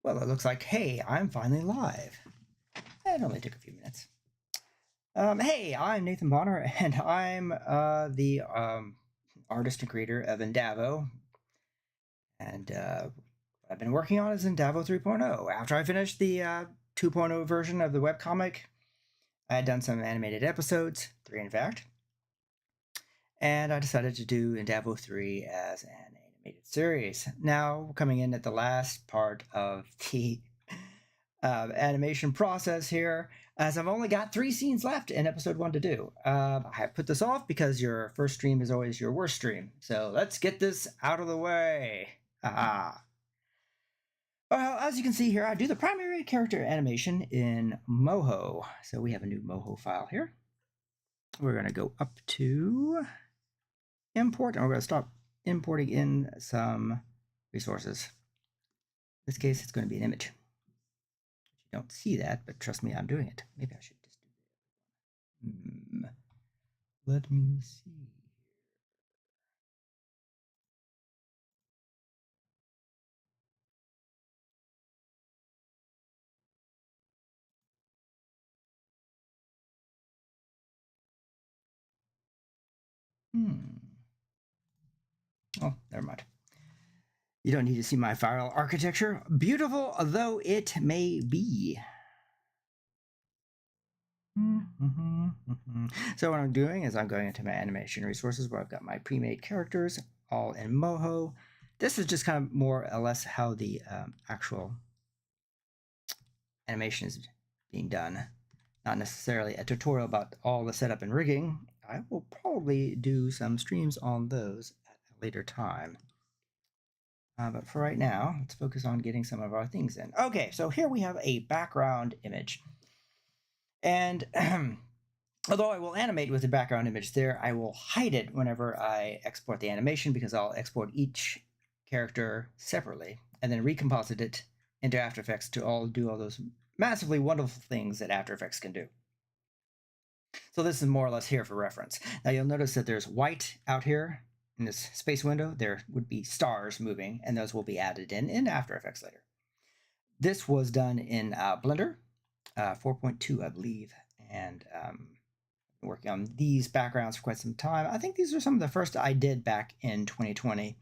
Well, it looks like, hey, I'm finally live. It only took a few minutes. Hey, I'm Nathan Bonner, and I'm the artist and creator of Endavo. And I've been working on is Endavo 3.0. After I finished the 2.0 version of the webcomic, I had done some animated episodes, 3 in fact, and I decided to do Endavo 3 as an animated series. Now, coming in at the last part of the animation process here, as I've only got 3 scenes left in episode 1 to do. I put this off because your first stream is always your worst stream. So let's get this out of the way. Well, as you can see here, I do the primary character animation in Moho. So we have a new Moho file here. We're going to go up to import, and we're going to start importing in some resources. In this case, it's going to be an image. You don't see that, but trust me, I'm doing it. Maybe I should just do it. Let me see. Oh, never mind. You don't need to see my file architecture, beautiful though it may be. So what I'm doing is I'm going into my animation resources where I've got my pre-made characters all in Moho. This is just kind of more or less how the actual animation is being done. Not necessarily a tutorial about all the setup and rigging. I will probably do some streams on those at a later time. But for right now, let's focus on getting some of our things in. Okay, so here we have a background image. And although I will animate with the background image there, I will hide it whenever I export the animation because I'll export each character separately and then recomposite it into After Effects to do all those massively wonderful things that After Effects can do. So this is more or less here for reference. Now you'll notice that there's white out here in this space window. There would be stars moving, and those will be added in After Effects later. This was done in Blender 4.2, I believe, and been working on these backgrounds for quite some time. I think these are some of the first I did back in 2020.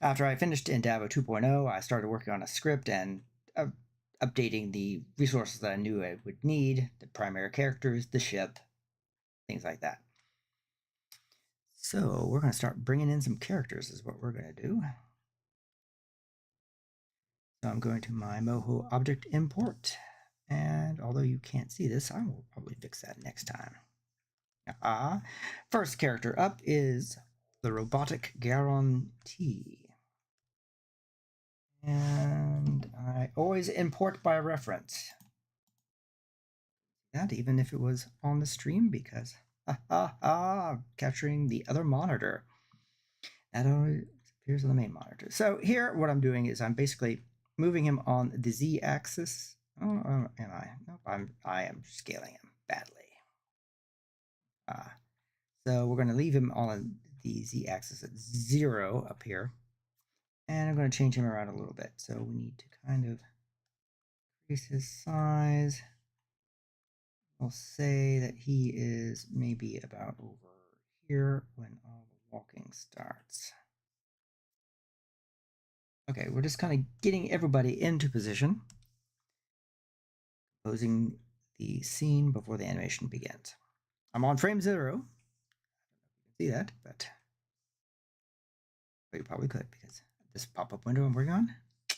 After I finished Endavo 2.0, I started working on a script and updating the resources that I knew I would need, the primary characters, the ship, things like that. So we're going to start bringing in some characters is what we're going to do. So I'm going to my Moho object import. And although you can't see this, I will probably fix that next time. First character up is the robotic guarantee. And I always import by reference. That even if it was on the stream because capturing the other monitor. That always appears on the main monitor. So here what I'm doing is I'm basically moving him on the Z-axis. Oh, am I? Nope, I am scaling him badly. So we're going to leave him on the Z-axis at 0 up here. And I'm going to change him around a little bit. So we need to kind of increase his size. We'll say that he is maybe about over here when all the walking starts. Okay, we're just kind of getting everybody into position. Closing the scene before the animation begins. I'm on frame 0. I don't know if you can see that, but you probably could because this pop-up window I'm working on does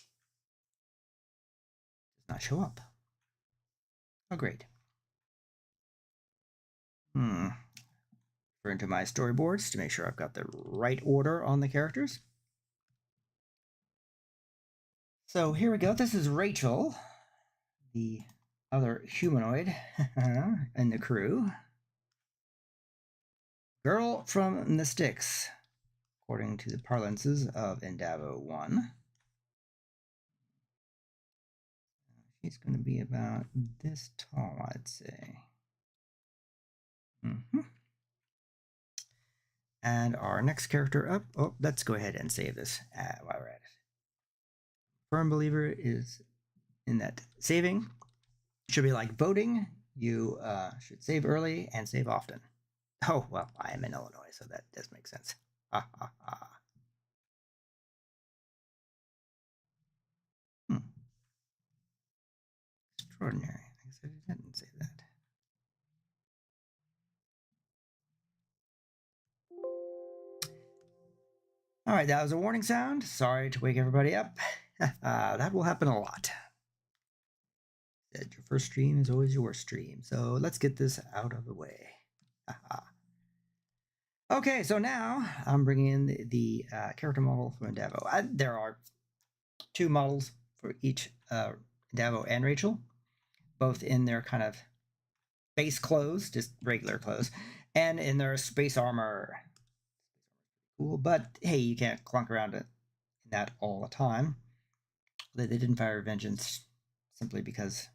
not show up. Oh, great. Refer to my storyboards to make sure I've got the right order on the characters. So here we go. This is Rachel, the other humanoid in the crew. Girl from the sticks, according to the parlances of Endavo 1. She's going to be about this tall, I'd say. And our next character up, let's go ahead and save this while we're at it. Firm believer is in that saving should be like voting. You should save early and save often. Oh, well, I am in Illinois, so that does make sense. Ha, ha, ha. Extraordinary. I guess I didn't say that. All right, that was a warning sound. Sorry to wake everybody up. That will happen a lot. Your first stream is always your stream. So let's get this out of the way. Okay, so now I'm bringing in the character model from Indavo. There are 2 models for each Indavo and Rachel, both in their kind of base clothes, just regular clothes, and in their space armor. Cool, but hey, you can't clunk around in that all the time. They didn't fire Vengeance simply because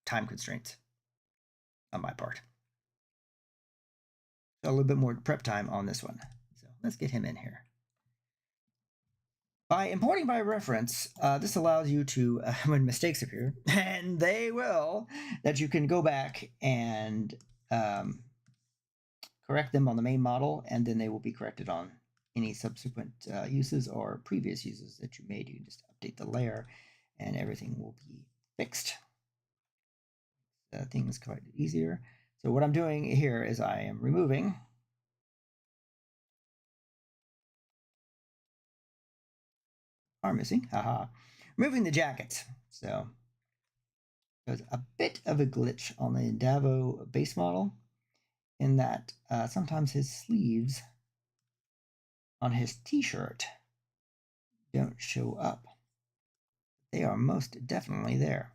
time constraints on my part. So a little bit more prep time on this one. So let's get him in here. By importing by reference, this allows you to, when mistakes appear, and they will, that you can go back and correct them on the main model, and then they will be corrected on any subsequent uses or previous uses that you made. You can just update the layer, and everything will be fixed. Things quite easier. So what I'm doing here is I am removing missing, haha, removing the jackets. So there's a bit of a glitch on the Indavo base model in that sometimes his sleeves on his t-shirt don't show up. They are most definitely there.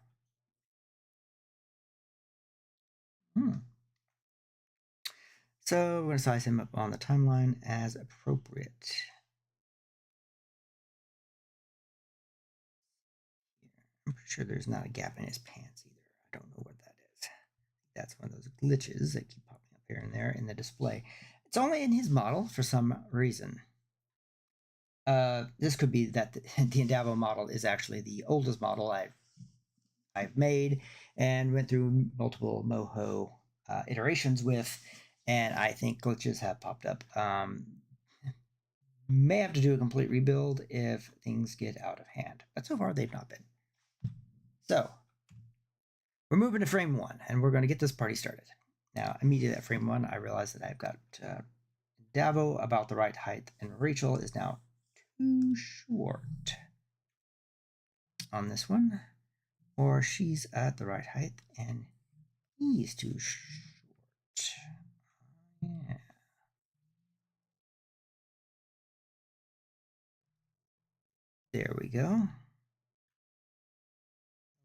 So we're going to size him up on the timeline as appropriate. I'm pretty sure there's not a gap in his pants either. I don't know what that is. That's one of those glitches that keep popping up here and there in the display. It's only in his model for some reason. This could be that the Indavo model is actually the oldest model I've made and went through multiple Moho iterations with, and I think glitches have popped up. May have to do a complete rebuild if things get out of hand, but so far they've not been. So we're moving to frame 1, and we're going to get this party started. Now, immediately at frame 1, I realize that I've got Davo about the right height, and Rachel is now too short on this one, or she's at the right height, and he's too short. Yeah. There we go.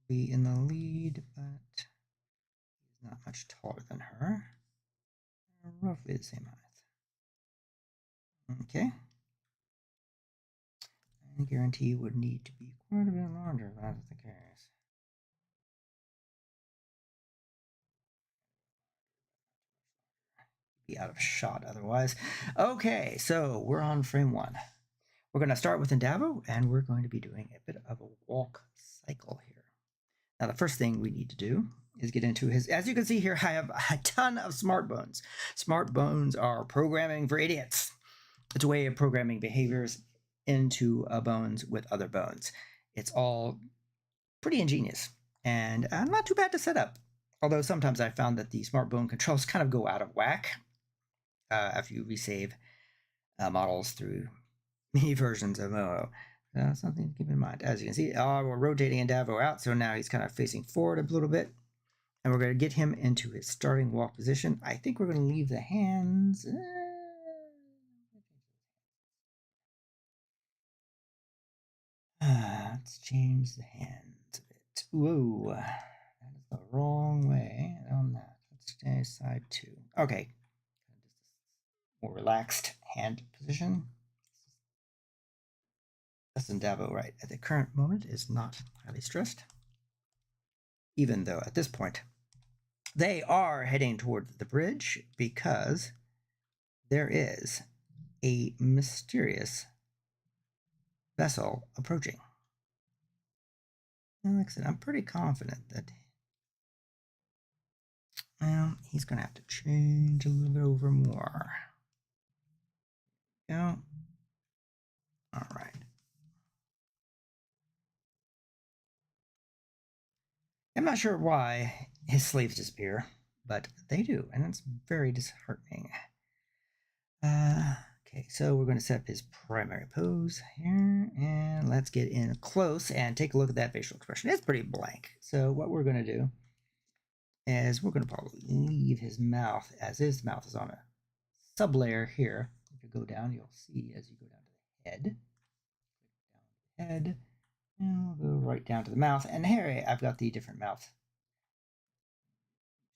Be in the lead, but he's not much taller than her. Roughly the same height. Okay. I guarantee would need to be quite a bit larger if that's the case. Be out of shot otherwise. Okay, so we're on frame 1. We're going to start with Indavo, and we're going to be doing a bit of a walk cycle here. Now, the first thing we need to do is get into his, as you can see here, I have a ton of smart bones. Smart bones are programming for idiots. It's a way of programming behaviors into bones with other bones. It's all pretty ingenious and not too bad to set up. Although sometimes I found that the smart bone controls kind of go out of whack after you resave models through many versions of Moho. Something to keep in mind. As you can see, we're rotating Indavo out, so now he's kind of facing forward a little bit. And we're going to get him into his starting walk position. I think we're going to leave the hands. Let's change the hands a bit. Whoa, that is the wrong way on that. Let's stay side 2. Okay, more relaxed hand position. That's Indavo right at the current moment is not highly stressed, even though at this point they are heading toward the bridge because there is a mysterious vessel approaching. like I said, I'm pretty confident that, well, he's going to have to change a little bit over more. Yeah. All right. I'm not sure why his sleeves disappear, but they do, and it's very disheartening. Okay, so we're going to set up his primary pose here, and let's get in close and take a look at that facial expression. It's pretty blank. So what we're going to do is we're going to probably leave his mouth as is. The mouth is on a sublayer here. If you go down, you'll see as you go down to the head. Down to the head, and we'll go right down to the mouth. And here I've got the different mouth.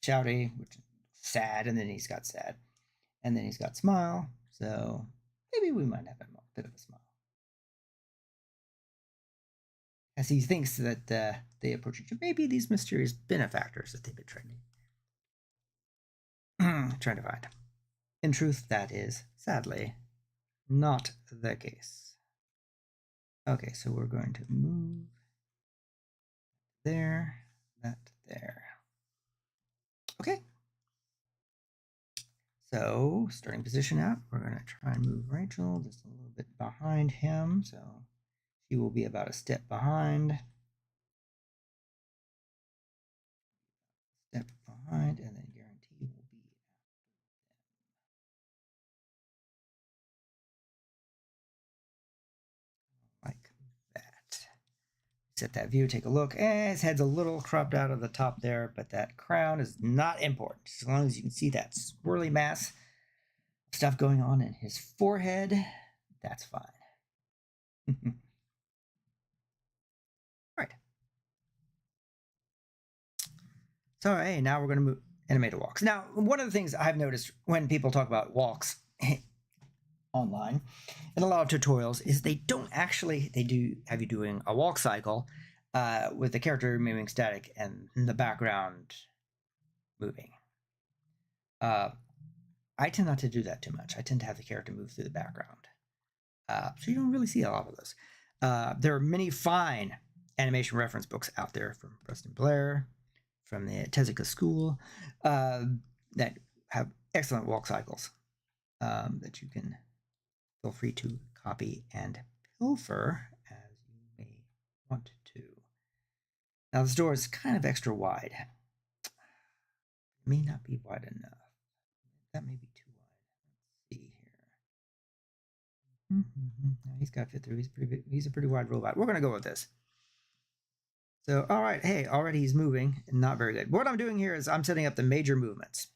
Shouty, which is sad, and then he's got sad. And then he's got smile, so maybe we might have a bit of a smile. As he thinks that they approach each other, maybe these mysterious benefactors that they've been trying to find. In truth, that is, sadly, not the case. Okay, so we're going to move there, that there. Okay. So, starting position out, we're going to try and move Rachel just a little bit behind him. So she will be about a step behind. Step behind, and then guarantee will be like that. Set that view, take a look. His head's a little cropped out of the top there, but that crown is not important. As long as you can see that swirly mass stuff going on in his forehead, that's fine. All right. So, hey, now we're going to move animate walks. Now, one of the things I've noticed when people talk about walks online in a lot of tutorials is they don't actually, they do have you doing a walk cycle with the character moving static and the background moving. I tend not to do that too much. I tend to have the character move through the background. So you don't really see a lot of those. There are many fine animation reference books out there from Preston Blair, from the Tezuka School, that have excellent walk cycles that you can feel free to copy and pilfer as you may want to. Now this door is kind of extra wide. It may not be wide enough. That may be too wide. Let's see here. He's got to fit through. He's a pretty wide robot. We're gonna go with this. So, all right, hey, already he's moving, not very good. What I'm doing here is I'm setting up the major movements.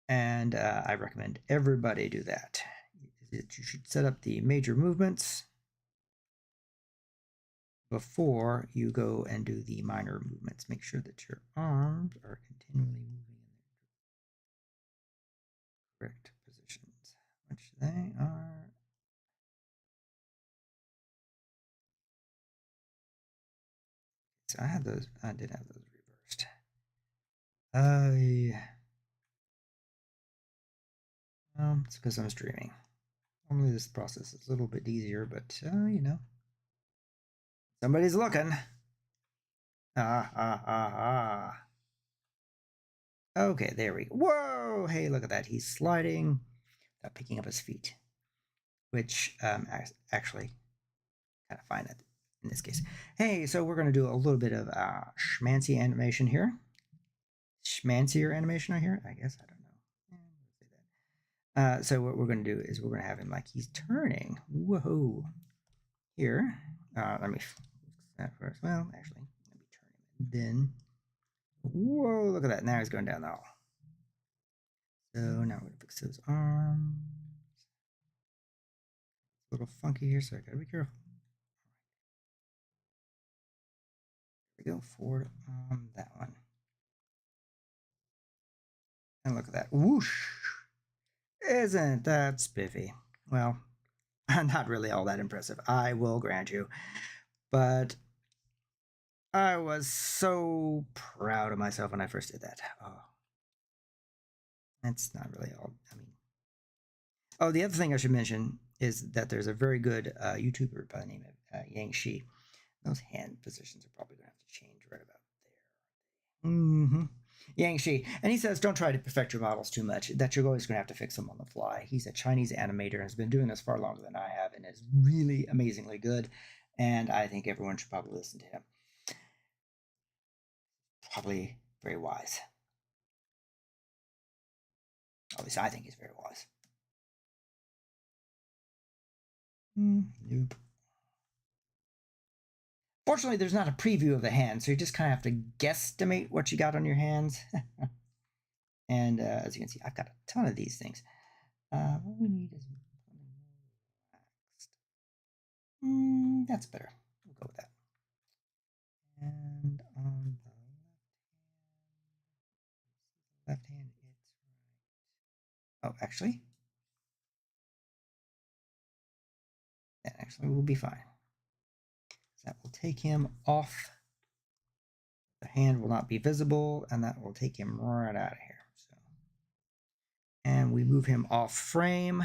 And I recommend everybody do that. You should set up the major movements before you go and do the minor movements. Make sure that your arms are continually moving in the correct positions, which they are. So I did have those reversed. It's because I'm streaming. Normally this process is a little bit easier, but you know, somebody's looking. Okay, there we go. Whoa! Hey, look at that. He's sliding without picking up his feet, which actually kind of fine in this case. Hey, so we're going to do a little bit of schmancy animation here. Schmancier animation, I hear. I guess I don't know. So what we're going to do is we're going to have him like he's turning. Whoa! Here, let me fix that first. Well, actually, let me turn him. Then, whoa! Look at that. Now he's going down the hall. So now we're going to fix those arms. It's a little funky here, so I gotta be careful. There we go. Forward on that one. And look at that. Whoosh! Isn't that spiffy? Well, not really all that impressive, I will grant you. But I was so proud of myself when I first did that. Oh. That's not really all. I mean, oh, the other thing I should mention is that there's a very good YouTuber by the name of Yang Shi Those hand positions are probably going to have to change right about there. Mm-hmm. Yang Shi. And he says, don't try to perfect your models too much, that you're always going to have to fix them on the fly. He's a Chinese animator and has been doing this far longer than I have and is really amazingly good. And I think everyone should probably listen to him. Probably very wise. At least I think he's very wise. Nope. Fortunately, there's not a preview of the hand, so you just kind of have to guesstimate what you got on your hands. And as you can see, I've got a ton of these things. What we need is that's better. We'll go with that. And on the left hand, it's right. Oh, actually, that actually will be fine. That will take him off. The hand will not be visible, and that will take him right out of here. So, and we move him off frame.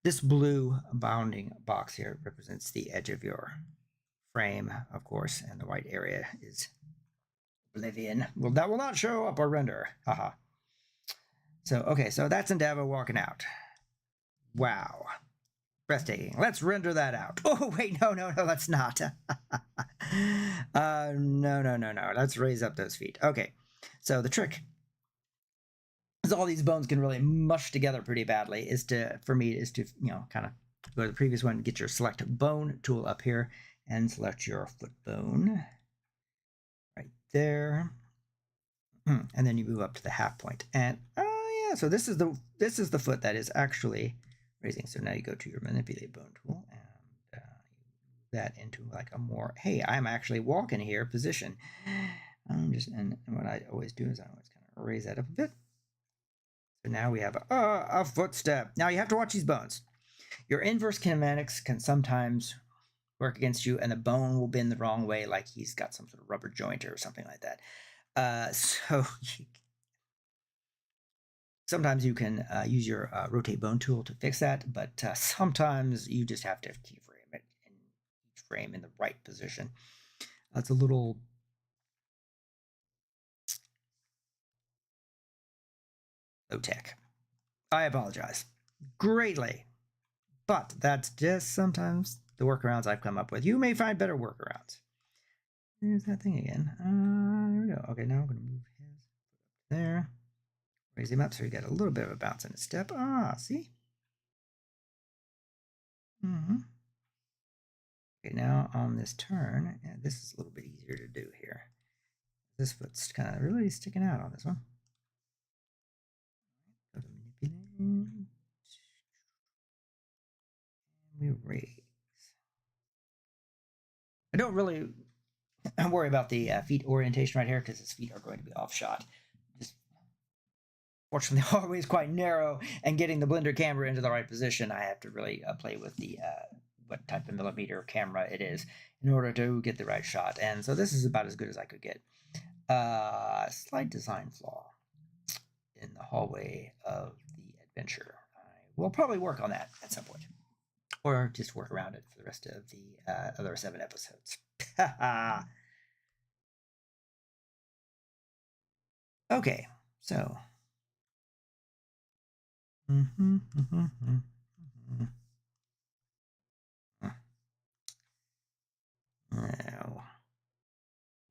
This blue bounding box here represents the edge of your frame, of course, and the white area is oblivion. Well, that will not show up or render. Haha. So, okay, so that's Indavo walking out. Wow. Breathtaking. Let's render that out. Oh, wait, no, let's not. No. Let's raise up those feet. Okay, so the trick is all these bones can really mush together pretty badly is to, for me, is to, kind of go to the previous one, get your select bone tool up here and select your foot bone right there. And then you move up to the half point. And oh yeah, so this is the foot that is actually raising. So now you go to your manipulate bone tool and move that into like a more, hey, I'm actually walking here position. And what I always do is I always kind of raise that up a bit. So now we have a footstep. Now you have to watch these bones. Your inverse kinematics can sometimes work against you, and the bone will bend the wrong way, like he's got some sort of rubber joint or something like that. So sometimes you can use your rotate bone tool to fix that, but sometimes you just have to keyframe it in each frame in the right position. That's a little low tech. I apologize greatly, but that's just sometimes the workarounds I've come up with. You may find better workarounds. Here's that thing again. There we go. Okay, now I'm going to move his there. Raise him up so you get a little bit of a bounce in his step. See? Okay, now on this turn, this is a little bit easier to do here. This foot's kind of really sticking out on this one. Go to manipulate. And we raise. I don't really worry about the feet orientation right here because his feet are going to be off shot. Just fortunately, always quite narrow, and getting the blender camera into the right position, I have to really play with the what type of millimeter camera it is in order to get the right shot. And so this is about as good as I could get. Slight design flaw in the hallway of the adventure. I will probably work on that at some point, or just work around it for the rest of the other 7 episodes. Okay, so. No.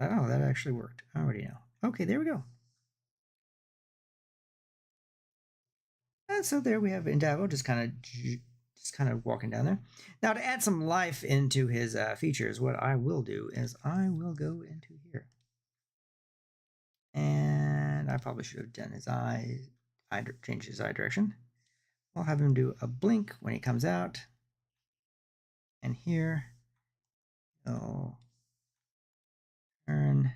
Oh, that actually worked. I already know. Okay, there we go. And so there we have Indavo just kind of walking down there. Now to add some life into his features, what I will do is I will go into here. And I probably should have done his eye change his eye direction. I'll have him do a blink when he comes out. And here, he'll turn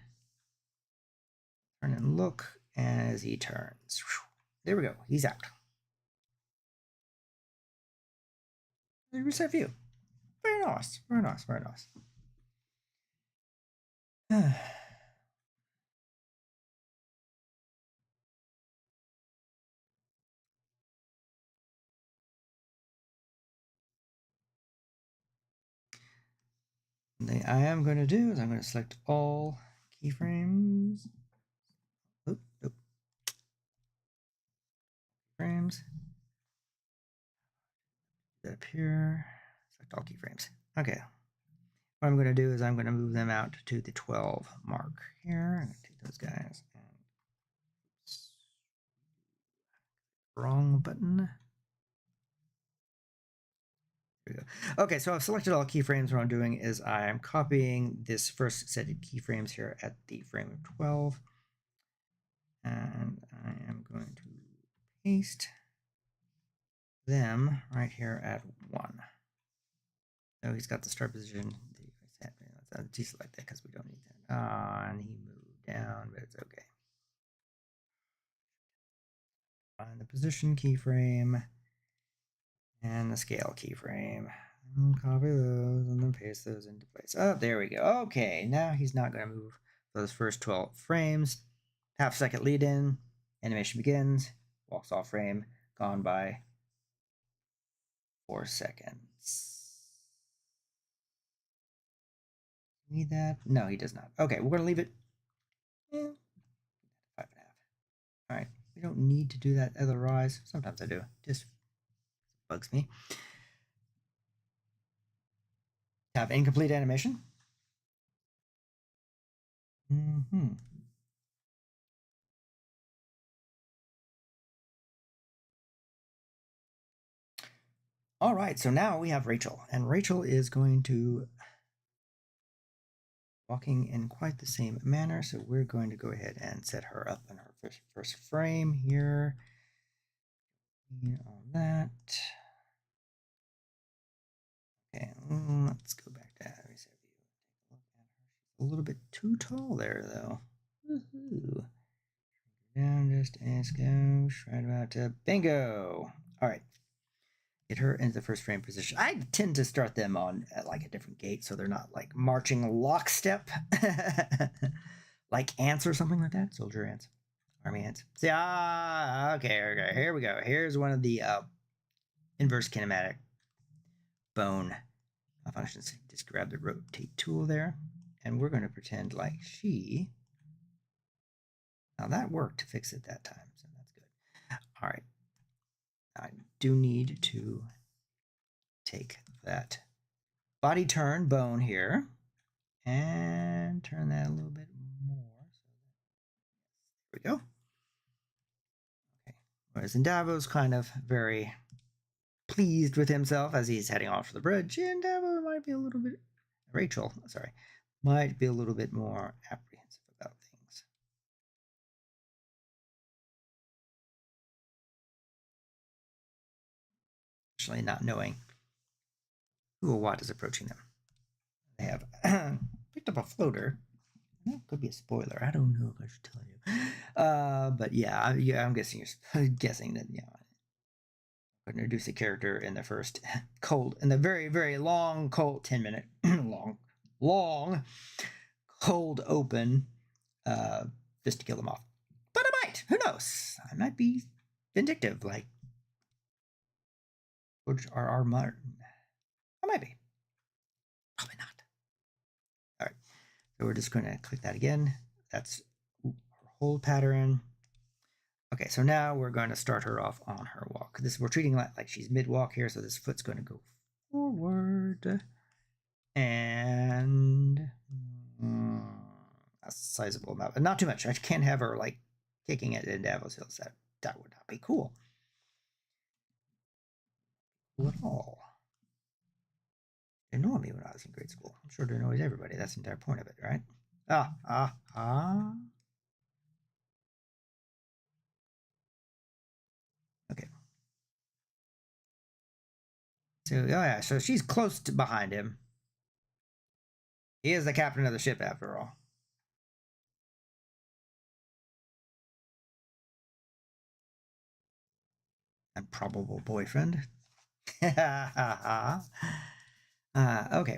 and look as he turns. There we go. He's out. Reset view. Very nice. Very nice. Very nice. The thing I am going to do is I'm going to select all keyframes. Oop, oop. Frames. That up here. Select all keyframes. Okay. What I'm going to do is I'm going to move them out to the 12 mark here. I'm going to take those guys. Wrong button. There we go. Okay, so I've selected all keyframes. What I'm doing is I'm copying this first set of keyframes here at the frame of 12. And I am going to paste them right here at 1. So he's got the start position. Let's deselect that because we don't need that. And he moved down, but it's okay. Find the position keyframe and the scale keyframe. Copy those and then paste those into place. Oh, there we go. Okay, now he's not going to move those first 12 frames. Half-second lead in, animation begins, walks off frame, gone by 4 seconds. Need that? No, he does not. Okay, we're going to leave it 5.5. All right, we don't need to do that other rise. Sometimes I do. Just bugs me. Have incomplete animation. All right, so now we have Rachel, and Rachel is going to walking in quite the same manner. So we're going to go ahead and set her up in her first frame here. On that. Okay, let's go back to reset view. A little bit too tall there, though. Woohoo! Down just a skosh, right about to bingo. All right, get her into the first frame position. I tend to start them on at like a different gate, so they're not like marching lockstep, like ants or something like that. Soldier ants, army ants. See, okay, here we go. Here's one of the inverse kinematic bone functions. Just grab the rotate tool there, and we're going to pretend like she. Now that worked to fix it that time, so that's good. All right, I do need to take that body turn bone here and turn that a little bit more. There we go. Okay. Whereas Indavo's kind of very pleased with himself as he's heading off to the bridge, and Indavo might be a little bit, Rachel, sorry, might be a little bit more apprehensive about things. Especially not knowing who or what is approaching them. They have picked up a floater. That could be a spoiler. I don't know if I should tell you. But yeah, I'm guessing you're guessing that, yeah. Introduce a character in the first in the very, very long, cold 10-minute, long, cold open, just to kill them off. But I might. Who knows? I might be vindictive, like George R.R. Martin. I might be. Probably not. All right. So we're just going to click that again. That's our hold pattern. Okay, so now we're going to start her off on her walk. We're treating like she's mid-walk here, so this foot's going to go forward. And a sizable amount, but not too much. I can't have her like kicking it in Davos Hills. That would not be cool. Cool at all. They annoyed me when I was in grade school. I'm sure it annoys everybody. That's the entire point of it, right? Okay. So, oh yeah, so she's close to behind him. He is the captain of the ship, after all. And probable boyfriend. Okay,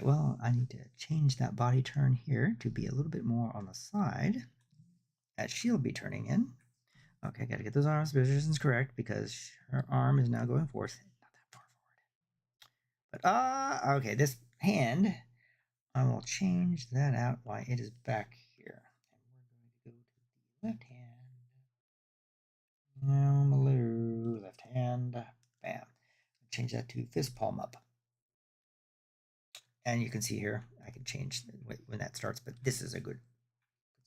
well, I need to change that body turn here to be a little bit more on the side, as she'll be turning in. Okay, got to get those arms positions correct because her arm is now going forth. Not that far forward. But, okay, this hand, I will change that out while it is back here. And we're going to go to the left hand. Down below, left hand. Bam. Change that to fist palm up. And you can see here, I can change when that starts, but this is a good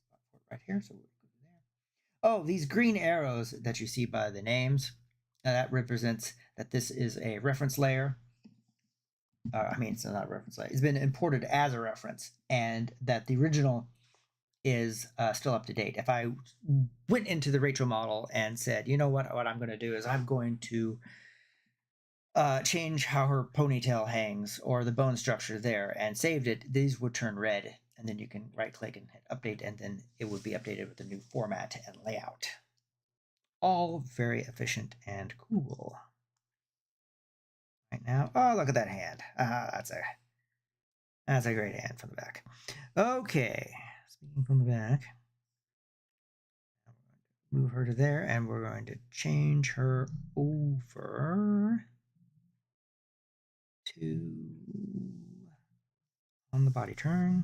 spot for it right here. So we'll go there. Oh, these green arrows that you see by the names, that represents that this is a reference layer. I mean, it's not a reference layer. It's been imported as a reference, and that the original is still up to date. If I went into the Rachel model and said, you know what I'm going to do is I'm going to change how her ponytail hangs or the bone structure there and saved it, these would turn red. And then you can right click and hit update, and then it would be updated with the new format and layout. All very efficient and cool. Right now, oh, look at that hand. That's a great hand from the back. Okay, speaking from the back, move her to there, and we're going to change her over to on the body turn.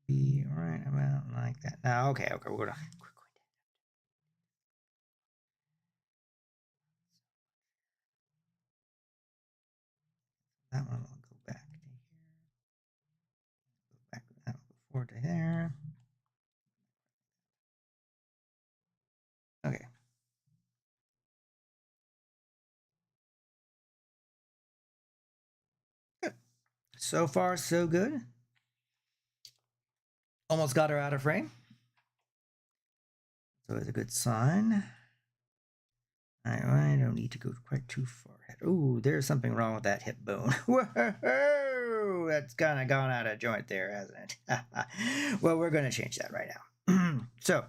Be right about like that. Now, okay, we're gonna. That one will go back to here. Go back. That will go forward to there. Okay. Good. So far, so good. Almost got her out of frame. So it's a good sign. I don't need to go quite too far ahead. Oh, there's something wrong with that hip bone. Whoa, that's kind of gone out of joint there, hasn't it? Well, we're going to change that right now. So,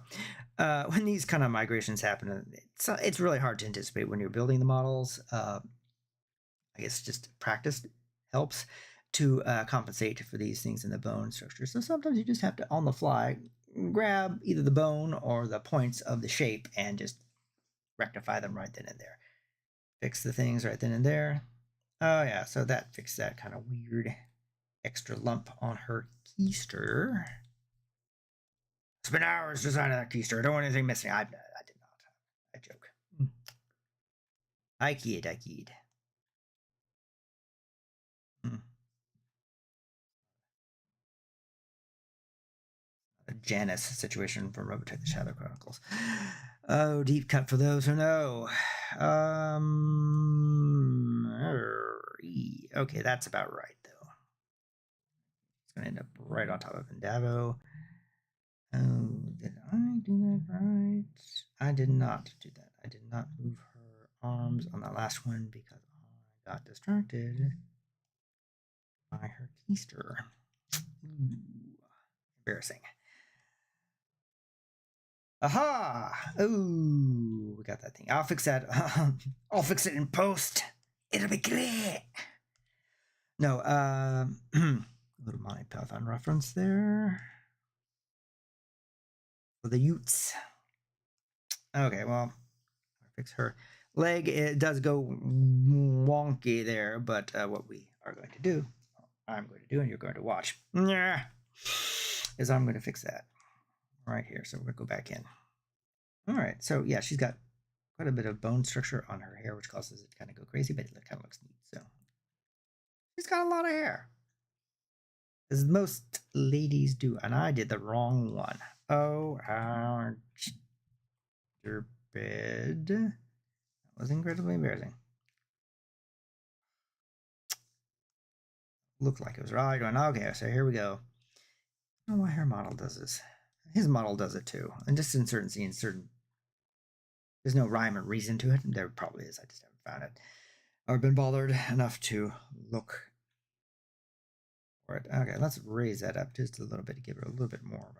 when these kind of migrations happen, it's really hard to anticipate when you're building the models. I guess just practice helps to compensate for these things in the bone structure. So sometimes you just have to, on the fly, grab either the bone or the points of the shape and just rectify them right then and there. Fix the things right then and there. Oh yeah, so that fixed that kind of weird extra lump on her keister. Spent hours designing that keister. I don't want anything missing. I did not. I joke. I keyed. A Janus situation from Robotech: The Shadow Chronicles. Oh, deep cut for those who know. Okay, that's about right though. It's gonna end up right on top of Indavo. Oh, did I do that right? I did not do that. I did not move her arms on the last one because I got distracted by her keister. Ooh, embarrassing. Aha! Ooh, we got that thing. I'll fix that. I'll fix it in post. It'll be great. No, little Monty Python reference there. For the Utes. Okay, well, I'll fix her leg. It does go wonky there, but what we are going to do, I'm going to do, and you're going to watch, is I'm going to fix that right here. So we're going to go back in. All right, so yeah, she's got quite a bit of bone structure on her hair, which causes it to kind of go crazy, but it kind of looks neat. So she's got a lot of hair, as most ladies do, and I did the wrong one. Oh, how stupid. That was incredibly embarrassing. Looked like it was right. Going, okay, so here we go. I don't know why her model does this. His model does it too. And just in certain scenes, there's no rhyme or reason to it. There probably is. I just haven't found it or been bothered enough to look for it. Okay, let's raise that up just a little bit to give her a little bit more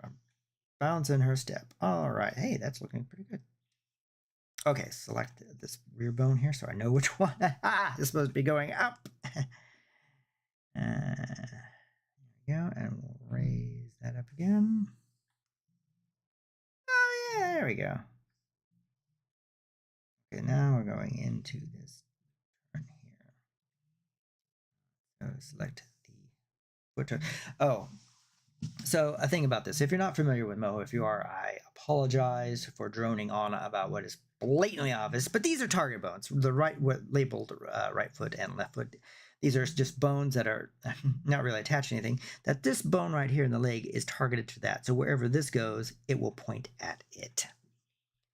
bounce in her step. All right. Hey, that's looking pretty good. Okay, select this rear bone here so I know which one is supposed to be going up. There we go, and we'll raise that up again. Oh yeah, there we go. Okay, now we're going into this turn here. So select the Oh, so a thing about this, if you're not familiar with Moho, if you are, I apologize for droning on about what is blatantly obvious, but these are target bones. The labeled right foot and left foot. These are just bones that are not really attached to anything. That this bone right here in the leg is targeted to that. So wherever this goes, it will point at it,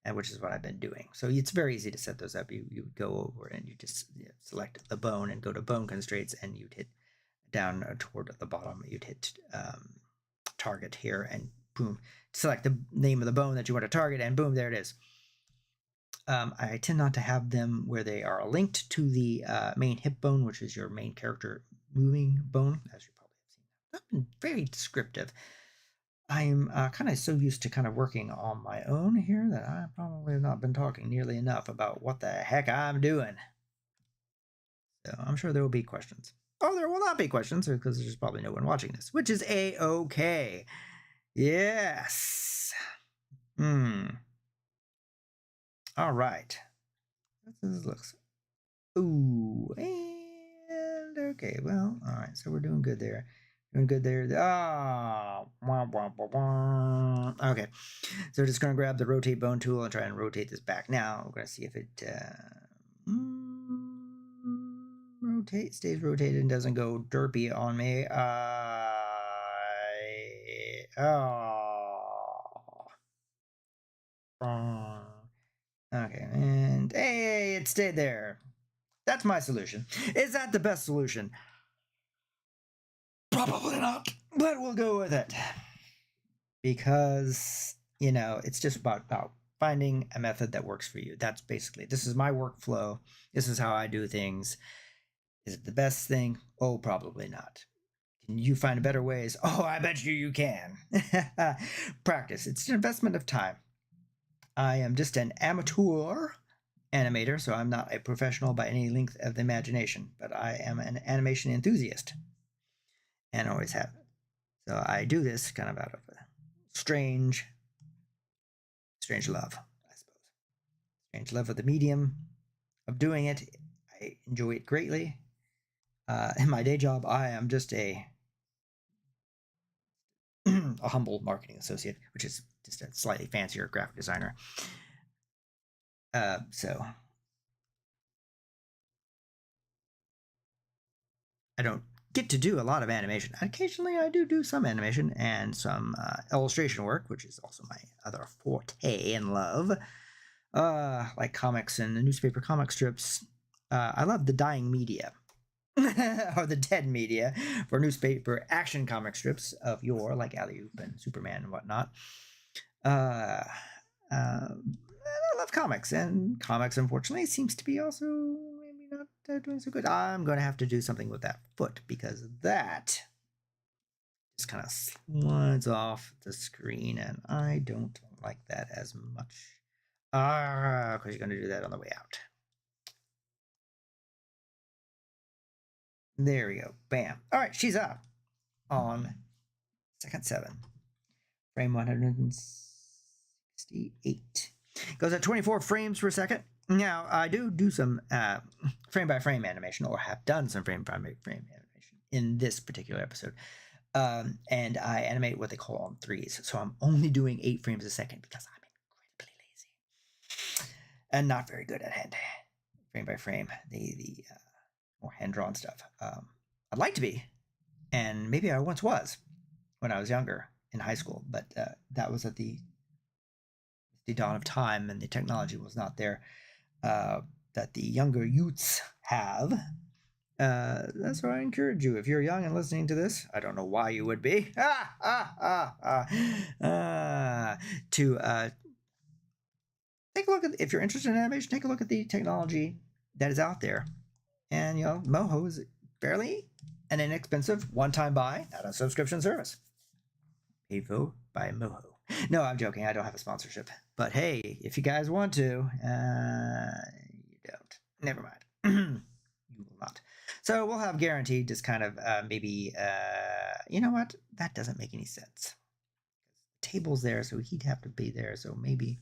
and which is what I've been doing. So it's very easy to set those up. You go over and you just select the bone and go to bone constraints, and you'd hit down toward the bottom. You'd hit target here, and boom, select the name of the bone that you want to target, and boom, there it is. I tend not to have them where they are linked to the main hip bone, which is your main character moving bone, as you probably have seen. I've been very descriptive. I'm kind of so used to kind of working on my own here that I probably have not been talking nearly enough about what the heck I'm doing. So I'm sure there will be questions. Oh, there will not be questions because there's probably no one watching this, which is A-okay. Yes. All right. This looks. Ooh, and okay. Well, all right. So we're doing good there. Doing good there. Ah, okay. So we're just gonna grab the rotate bone tool and try and rotate this back. Now we're gonna see if it stays rotated and doesn't go derpy on me. Okay, and hey, it stayed there. That's my solution. Is that the best solution? Probably not, but we'll go with it. Because, it's just about finding a method that works for you. That's basically, this is my workflow. This is how I do things. Is it the best thing? Oh, probably not. Can you find better ways? Oh, I bet you can. Practice. It's an investment of time. I am just an amateur animator, so I'm not a professional by any length of the imagination, but I am an animation enthusiast and always have. So I do this kind of out of a strange love, I suppose. Strange love of the medium of doing it. I enjoy it greatly. In my day job, I am just a humble marketing associate, which is just a slightly fancier graphic designer. So I don't get to do a lot of animation. Occasionally I do some animation and some illustration work, which is also my other forte and love. Like comics and newspaper comic strips. I love the dying media. or the dead media for newspaper action comic strips of yore, like Alley-Oop and Superman and whatnot. I love comics, and comics, unfortunately, seems to be also maybe not doing so good. I'm going to have to do something with that foot because that just kind of slides off the screen, and I don't like that as much. Because you're going to do that on the way out. There we go. Bam. All right, she's up on second 7. Frame 168. Goes at 24 frames per second. Now, I do some frame-by-frame animation, or have done some frame-by-frame animation in this particular episode. And I animate what they call on 3s. So I'm only doing 8 frames a second because I'm incredibly lazy. And not very good at hand. Frame-by-frame. The more hand-drawn stuff. I'd like to be, and maybe I once was when I was younger in high school, but that was at the dawn of time, and the technology was not there that the younger youths have. That's why I encourage you, if you're young and listening to this, I don't know why you would be, to take a look at, if you're interested in animation, take a look at the technology that is out there. And, Moho is fairly an inexpensive one-time buy, not a subscription service. Paid for by Moho. No, I'm joking. I don't have a sponsorship. But hey, if you guys want to, you don't. Never mind. You will not. So we'll have guaranteed just kind of maybe, you know what? That doesn't make any sense. The table's there, so he'd have to be there. So maybe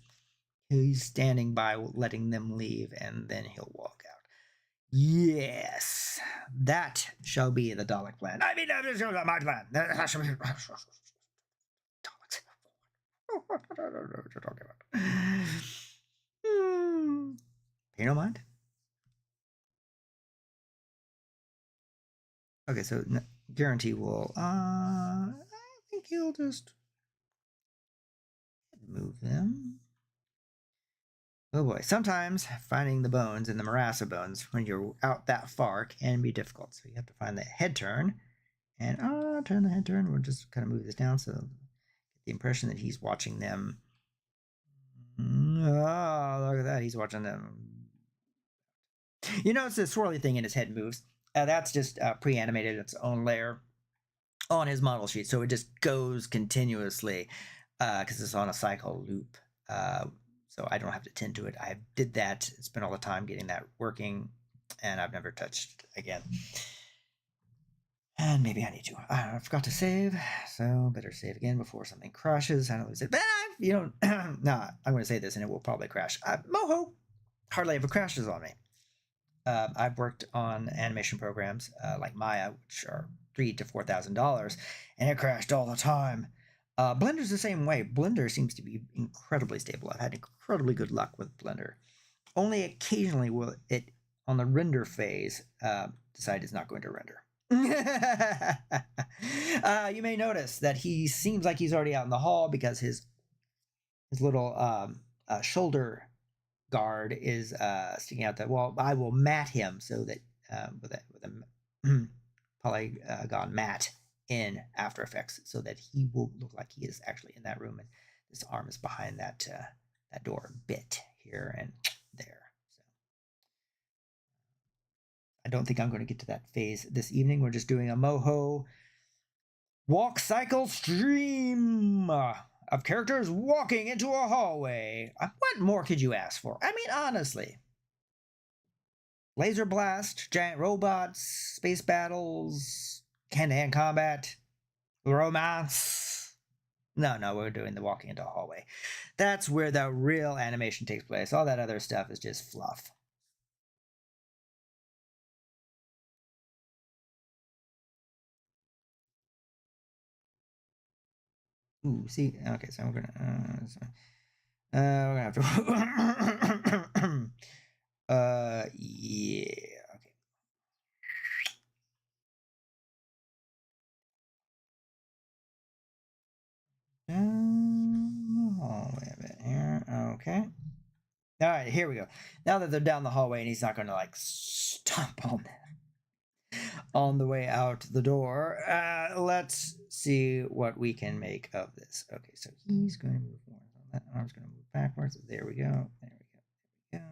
he's standing by letting them leave, and then he'll walk out. Yes, that shall be the Dalek plan. I mean, that is my plan. That shall be Daleks. What are you talking about? Pay no mind. Okay, so guarantee will. I think he'll just move them. Oh boy, sometimes finding the bones in the morass of bones when you're out that far can be difficult. So you have to find the head turn, and turn the head turn. We'll just kind of move this down so get the impression that he's watching them. Oh, look at that, he's watching them. You notice the swirly thing in his head moves. That's just pre-animated its own layer on his model sheet, so it just goes continuously because it's on a cycle loop. So I don't have to tend to it. I did that, spent all the time getting that working, and I've never touched it again. And maybe I need to. I forgot to save, so better save again before something crashes. I don't lose it. But you know, nah, I'm going to say this, and it will probably crash. Moho hardly ever crashes on me. I've worked on animation programs like Maya, which are $3,000 to $4,000, and it crashed all the time. Blender's the same way. Blender seems to be incredibly stable. I've had incredibly good luck with Blender. Only occasionally will it, on the render phase, decide it's not going to render. You may notice that he seems like he's already out in the hall because his little shoulder guard is sticking out. That well, I will mat him so that with a polygon mat in After Effects so that he will look like he is actually in that room, and this arm is behind that that door bit here and there. So I don't think I'm going to get to that phase this evening. We're just doing a Moho walk cycle stream of characters walking into a hallway. What more could you ask for? I mean, honestly. Laser blast, giant robots, space battles, hand-to-hand combat, romance. No, we're doing the walking into a hallway. That's where the real animation takes place. All that other stuff is just fluff. Ooh, see, okay, so we're gonna have to. Yeah, okay. Hallway a bit here. Okay. All right, here we go. Now that they're down the hallway and he's not going to like stomp on the way out the door, let's see what we can make of this. Okay, so he's going to move forward. That arm's going to move backwards. There we go. There we go. There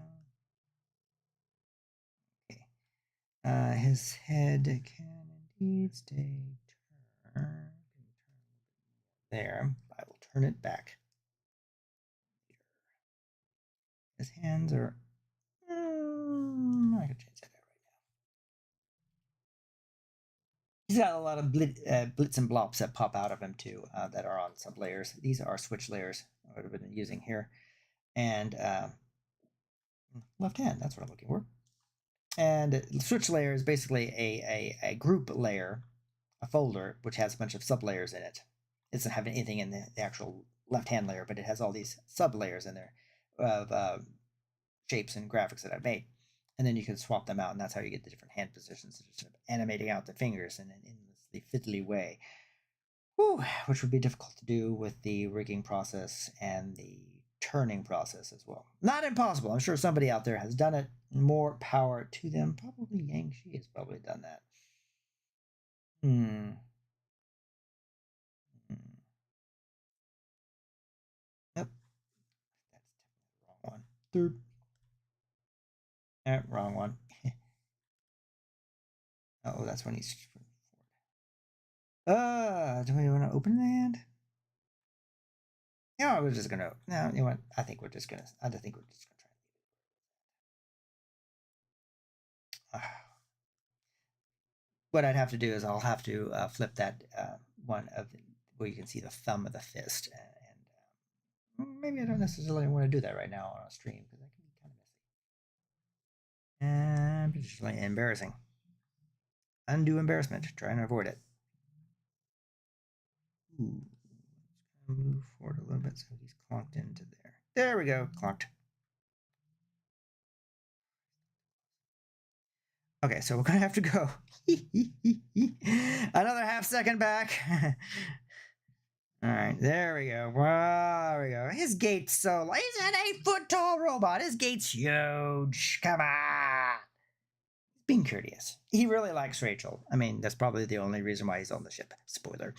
we go. Okay. His head can indeed stay turned. There. I will turn it back. His hands are. I can change that right now. He's got a lot of blitz and blops that pop out of him too, that are on sub layers. These are switch layers I would have been using here, and left hand. That's what I'm looking for. And switch layer is basically a group layer, a folder which has a bunch of sub layers in it. It doesn't have anything in the actual left hand layer, but it has all these sub layers in there of shapes and graphics that I've made. And then you can swap them out, and that's how you get the different hand positions, just sort of animating out the fingers in an endlessly fiddly way. Whew, which would be difficult to do with the rigging process and the turning process as well. Not impossible. I'm sure somebody out there has done it. More power to them. Probably Yang-Shi has probably done that. Yep. That's definitely the wrong one. Third. Wrong one. Oh, that's when he's. Do we want to open the hand? Yeah, we're just gonna. No, you know what? I think we're just gonna try. What I'd have to do is I'll have to flip that one of where you can see the thumb of the fist, and maybe I don't necessarily want to do that right now on a stream because that can be kind of messy. And potentially embarrassing. Undue embarrassment. Try and avoid it. Ooh. Move forward a little bit so he's clonked into there. There we go. Clonked. Okay, so we're going to have to go another half second back. All right, there we go. There we go. His gate's so... He's an 8-foot-tall robot. His gate's huge. Come on. Being courteous. He really likes Rachel. I mean, that's probably the only reason why he's on the ship. Spoiler.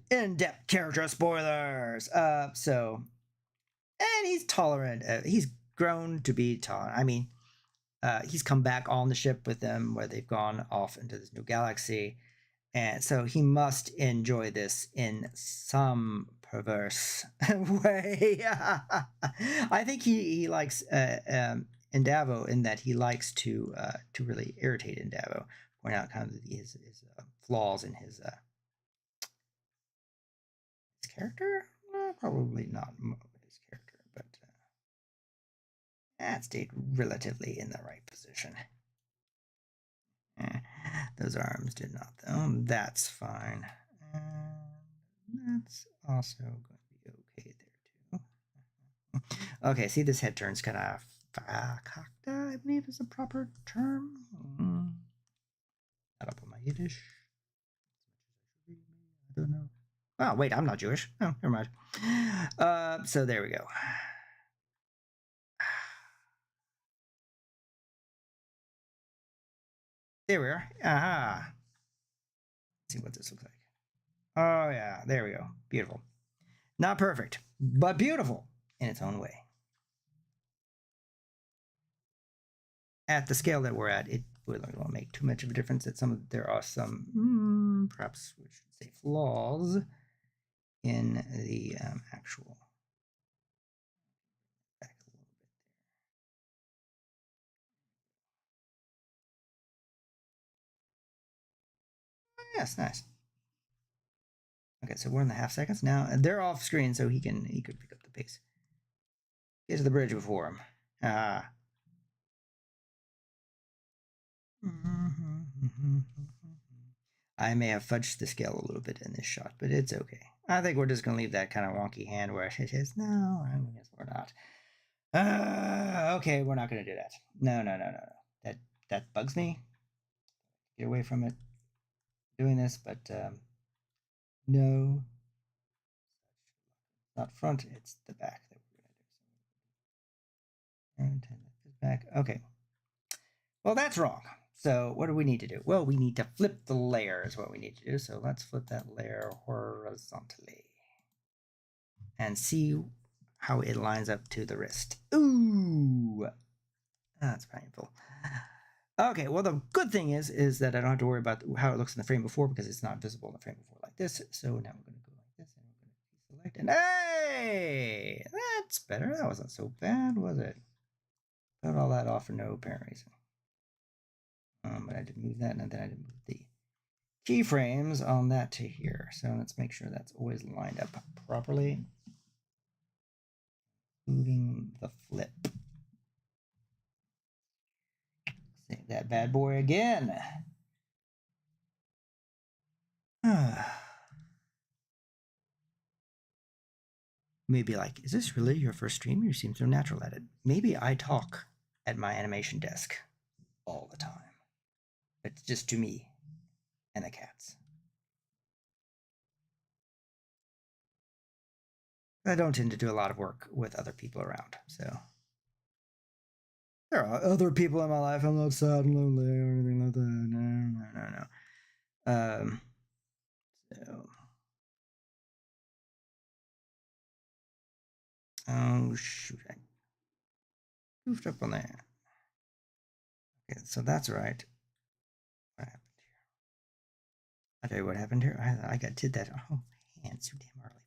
In-depth character spoilers. And he's tolerant. He's grown to be tolerant. I mean, he's come back on the ship with them where they've gone off into this new galaxy. And so he must enjoy this in some perverse way. I think he likes Indavo in that he likes to really irritate Indavo, point out kind of his flaws in his character. Probably not his character, but that stayed relatively in the right position. Those arms did not, though. That's fine. That's also going to be okay there, too. Okay, see, this head turns kind of fakakta, I believe is a proper term. Not up on my Yiddish. I don't know. Oh, wait, I'm not Jewish. Oh, never mind. So there we go. There we are. Aha. Let's see what this looks like. Oh, yeah. There we go. Beautiful. Not perfect, but beautiful in its own way. At the scale that we're at, it won't make too much of a difference. There are some, perhaps we should say, flaws in the actual. Back a little bit there. Oh, yes, nice. Okay, so we're in the half seconds now. They're off screen, so he could pick up the pace. Get to the bridge before him. Ah. I may have fudged the scale a little bit in this shot, but it's okay. I think we're just going to leave that kind of wonky hand where it is. No, I guess we're not. Okay, we're not going to do that. No. That bugs me. Get away from it. Doing this, but no. Not front, it's the back that we're going to do. And back. Okay. Well, that's wrong. So what do we need to do? Well, we need to flip the layer is what we need to do. So let's flip that layer horizontally and see how it lines up to the wrist. Ooh, that's painful. Okay, well, the good thing is that I don't have to worry about how it looks in the frame before because it's not visible in the frame before like this. So now we're going to go like this and we're going to select and hey, that's better. That wasn't so bad, was it? Put all that off for no apparent reason. But I did move that, and then I did move the keyframes on that to here. So let's make sure that's always lined up properly. Moving the flip. Save that bad boy again. Maybe like, is this really your first stream? You seem so natural at it. Maybe I talk at my animation desk all the time. It's just to me and the cats. I don't tend to do a lot of work with other people around, so. There are other people in my life. I'm not sad and lonely or anything like that. No. So. Oh, shoot. I goofed up on that. Okay, so that's right. What happened here? I'll tell you what happened here. I did that. Oh, man, so damn early.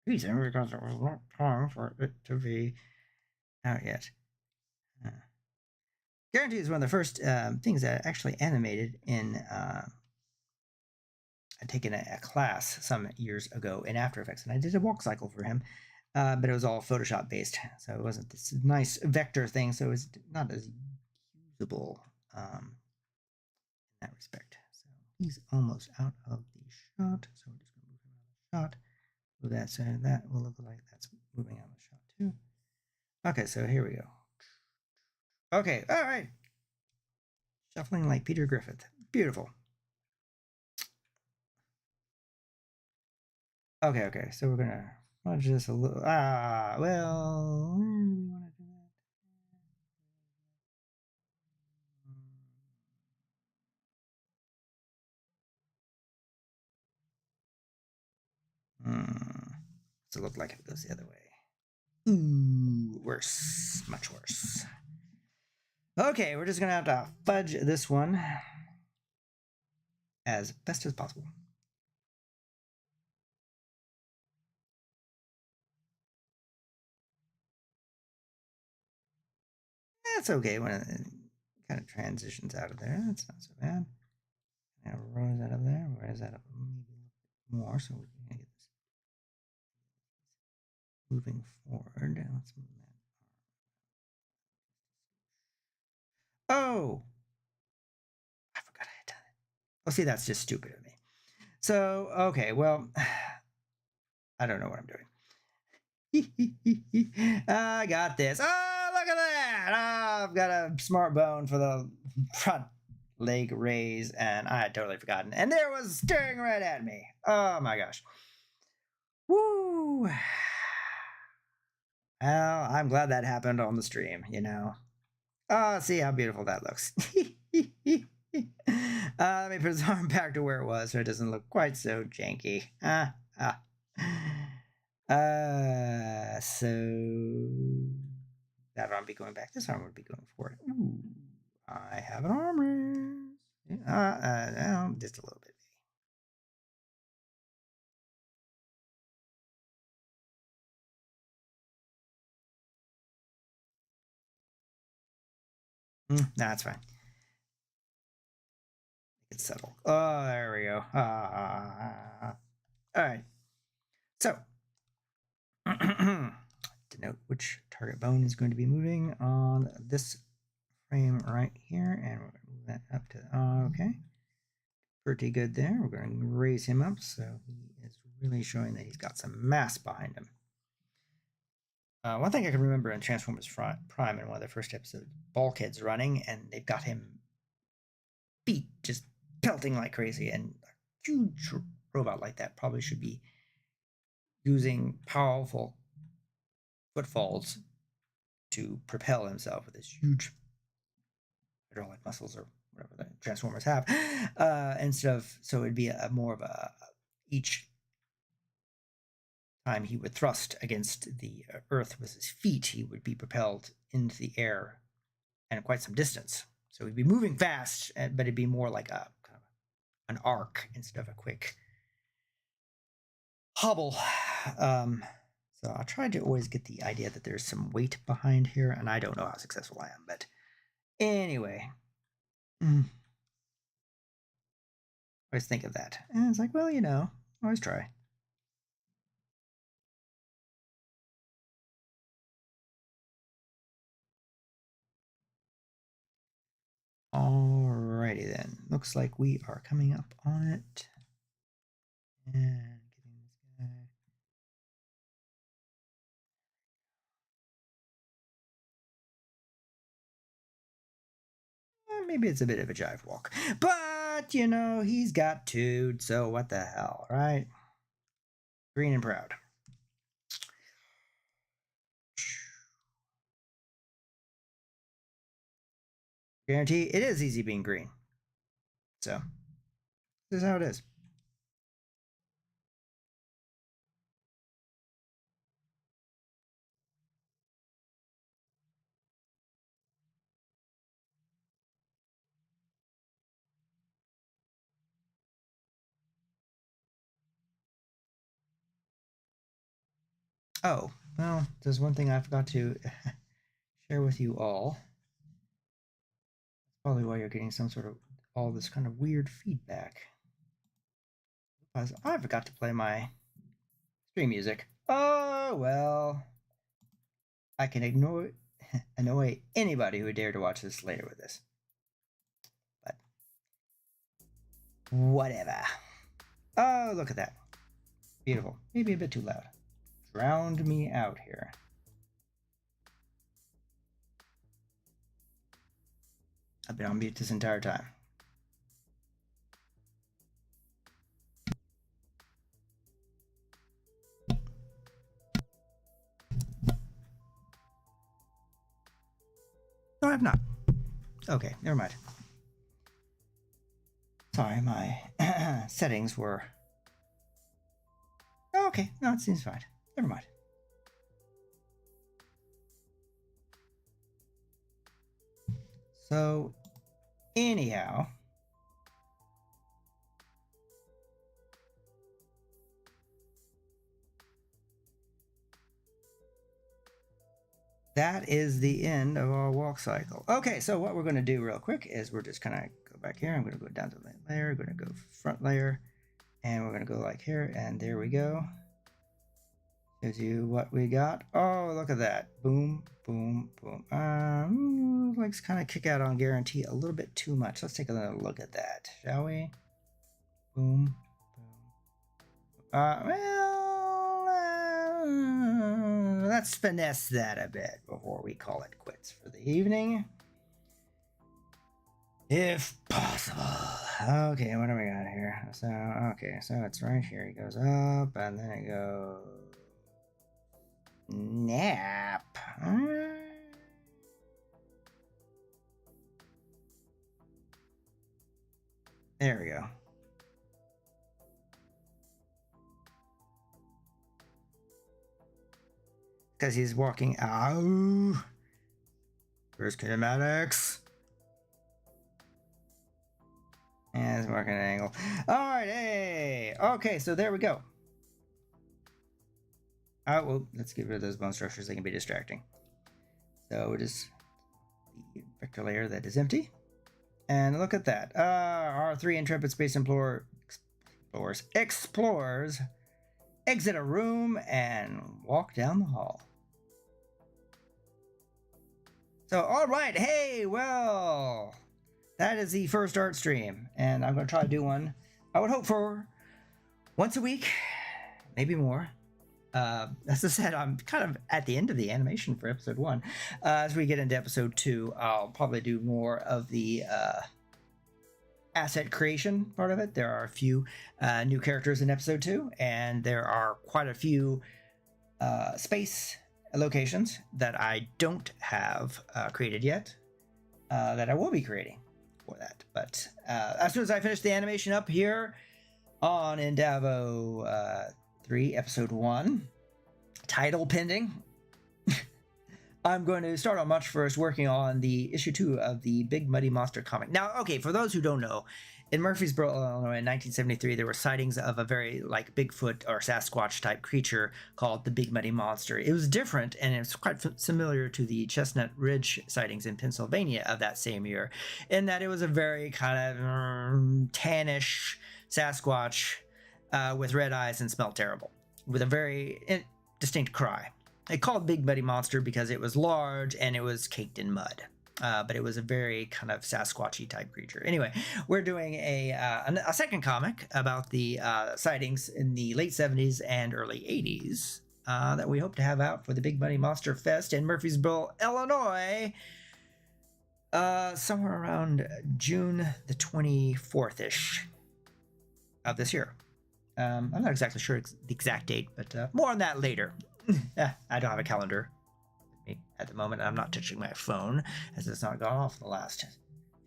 Reason because it was not time for it to be out yet. Guarantee is one of the first things that I actually animated in. I'd taken a class some years ago in After Effects, and I did a walk cycle for him, but it was all Photoshop based, so it wasn't this nice vector thing, so it was not as usable in that respect. So he's almost out of the shot. So we're just going to move him out of the shot. Move that so that will look like that's moving out of the shot too. Okay, so here we go. Okay, all right. Shuffling like Peter Griffith. Beautiful. Okay, so we're gonna fudge this a little. Well, where do we want to do that? Does it look like it goes the other way? Ooh, worse. Much worse. Okay, we're just gonna have to fudge this one as best as possible. That's okay when it kind of transitions out of there. That's not so bad. Now roll that up there. Where is that up? Maybe a little bit more so we can get this moving forward. Let's move that. Oh! I forgot I had done it. Oh, see, that's just stupid of me. So, okay, well, I don't know what I'm doing. I got this. Oh, look at that. Oh, I've got a smart bone for the front leg raise, and I had totally forgotten. And there was staring right at me. Oh my gosh. Woo. Well, I'm glad that happened on the stream, you know. Oh, see how beautiful that looks. Let me put his arm back to where it was so it doesn't look quite so janky. So that arm be going back. This arm would be going forward. Ooh, I have an arm raise. No, just a little bit. That's fine. It's settled. Oh, there we go. All right. So, denote which target bone is going to be moving on this frame right here, and we're going to move that up to, okay. Pretty good there. We're going to raise him up so he is really showing that he's got some mass behind him. One thing I can remember in Transformers Prime in one of the first episodes, Bulkhead's running and they've got him feet just pelting like crazy, and a huge robot like that probably should be using powerful footfalls to propel himself with his huge hydraulic muscles or whatever the Transformers have, instead of, so it'd be a more of a, each time he would thrust against the earth with his feet, he would be propelled into the air and quite some distance. So he'd be moving fast, but it'd be more like a kind of an arc instead of a quick hobble. So I tried to always get the idea that there's some weight behind here, and I don't know how successful I am, but anyway. I always think of that. And it's like, well, you know, always try. Alrighty then. Looks like we are coming up on it. And getting this guy. Maybe it's a bit of a jive walk. But, you know, he's got Tood, so what the hell, right? Green and proud. Guarantee it is easy being green. So, this is how it is. Oh, well, there's one thing I forgot to share with you all. That's probably why you're getting some sort of all this kind of weird feedback. Because I forgot to play my stream music. Oh, well. I can annoy anybody who would dare to watch this later with this. Whatever. Oh, look at that. Beautiful. Maybe a bit too loud. Drowned me out here. I've been on mute this entire time. No, I've not. Okay, never mind. Sorry, my settings were... Oh, okay, no, it seems fine. Never mind. So, anyhow... that is the end of our walk cycle. Okay, so what we're going to do real quick is we're just going to go back here. I'm going to go down to the layer, going to go front layer, and we're going to go like here, and there we go. Shows you what we got. Oh, look at that. Boom, boom, boom. Let's kind of kick out on guarantee a little bit too much. Let's take a look at that, shall we? Boom, boom. Let's finesse that a bit before we call it quits for the evening. If possible. Okay, what do we got here? So, okay, so it's right here. It goes up, and then it goes... nap. There we go. Because he's walking out. Where's kinematics? And it's marking an angle. All right, hey. Okay, so there we go. Well, let's get rid of those bone structures. They can be distracting. So it is the vector layer that is empty. And look at that. Our 3 intrepid space explorers exit a room and walk down the hall. So, all right. Hey, well, that is the first art stream. And I'm going to try to do one. I would hope for once a week, maybe more. As I said, I'm kind of at the end of the animation for episode 1. As we get into episode 2, I'll probably do more of the asset creation part of it. There are a few new characters in episode 2, and there are quite a few space locations that I don't have created yet that I will be creating for that. But as soon as I finish the animation up here on Indavo 3, episode 1, title pending, I'm going to start on March 1st working on the issue 2 of the Big Muddy Monster comic. Now, okay, for those who don't know, in Murfreesboro, Illinois, in 1973, there were sightings of a very like Bigfoot or Sasquatch type creature called the Big Muddy Monster. It was different, and it's quite similar to the Chestnut Ridge sightings in Pennsylvania of that same year, in that it was a very kind of tannish Sasquatch with red eyes and smelled terrible, with a very distinct cry. They called Big Muddy Monster because it was large and it was caked in mud. But it was a very kind of Sasquatchy type creature. Anyway, we're doing a second comic about the sightings in the late 70s and early 80s that we hope to have out for the Big Muddy Monster Fest in Murfreesboro, Illinois, somewhere around June the 24th-ish of this year. I'm not exactly sure the exact date, but more on that later. I don't have a calendar with me at the moment. I'm not touching my phone as it's not gone off the last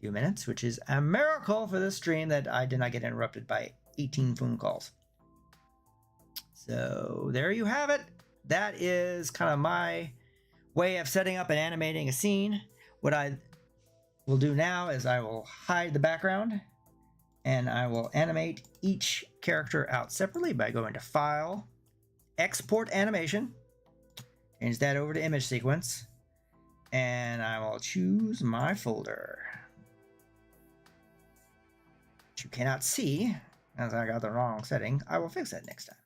few minutes, which is a miracle for this stream that I did not get interrupted by 18 phone calls. So there you have it. That is kind of my way of setting up and animating a scene. What I will do now is I will hide the background and I will animate each character out separately by going to File, Export Animation, change that over to Image Sequence, and I will choose my folder, which you cannot see as I got the wrong setting. I will fix that next time.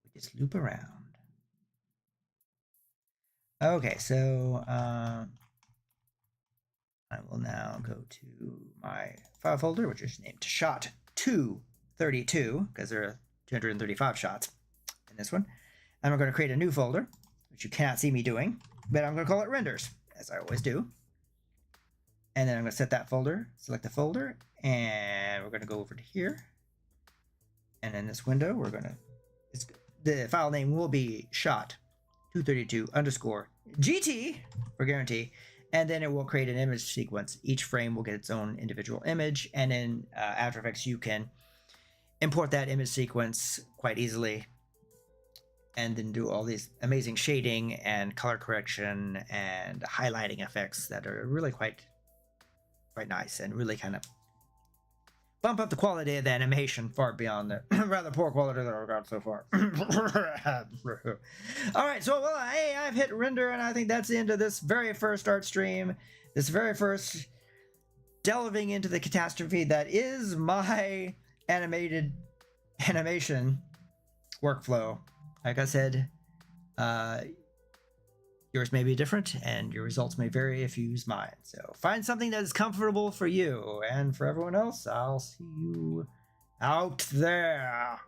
We just loop around. Okay, so I will now go to my file folder, which is named Shot 232, because there are 235 shots in this one. And I'm going to create a new folder, which you cannot see me doing, but I'm going to call it renders, as I always do. And then I'm going to set that folder, select the folder, and we're going to go over to here. And in this window, we're going to, the file name will be shot232_GT for guarantee. And then it will create an image sequence. Each frame will get its own individual image. And in After Effects, you can import that image sequence quite easily and then do all these amazing shading and color correction and highlighting effects that are really quite nice and really kind of bump up the quality of the animation far beyond the rather poor quality that I've got so far. All right, so hey, I've hit render, and I think that's the end of this very first art stream, this very first delving into the catastrophe that is my animation workflow. Like I said, yours may be different, and your results may vary if you use mine. So find something that is comfortable for you, and for everyone else, I'll see you out there.